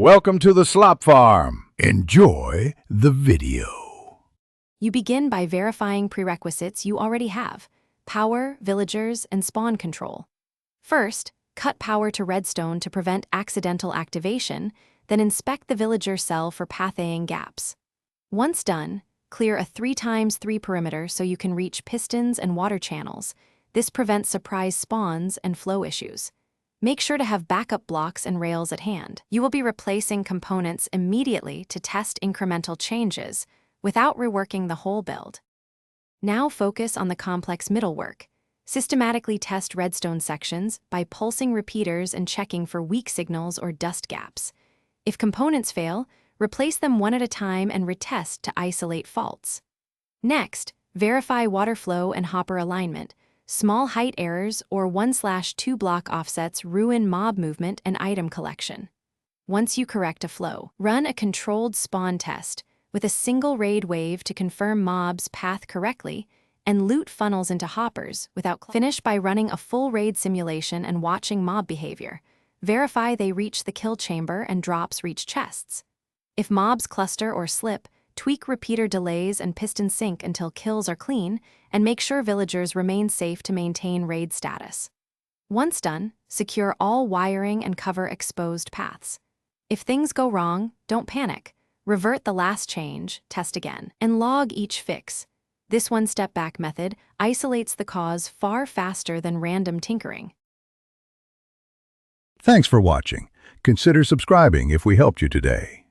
Welcome to the slop farm. Enjoy the video. You begin by verifying prerequisites you already have: power, villagers, and spawn control. First, cut power to redstone to prevent accidental activation, then inspect the villager cell for pathing gaps. Once done, clear a 3x3 perimeter so you can reach pistons and water channels. This prevents surprise spawns and flow issues. Make sure to have backup blocks and rails at hand. You will be replacing components immediately to test incremental changes without reworking the whole build. Now focus on the complex middlework. Systematically test redstone sections by pulsing repeaters and checking for weak signals or dust gaps. If components fail, replace them one at a time and retest to isolate faults. Next, verify water flow and hopper alignment. Small height errors or 1/2 block offsets ruin mob movement and item collection. Once you correct a flow, run a controlled spawn test with a single raid wave to confirm mobs path correctly and loot funnels into hoppers without finish by running a full raid simulation and watching mob behavior. Verify they reach the kill chamber and drops reach chests. If mobs cluster or slip, tweak repeater delays and piston sync until kills are clean, and make sure villagers remain safe to maintain raid status. Once done, secure all wiring and cover exposed paths. If things go wrong, don't panic. Revert the last change, test again, and log each fix. This one-step back method isolates the cause far faster than random tinkering. Thanks for watching. Consider subscribing if we helped you today.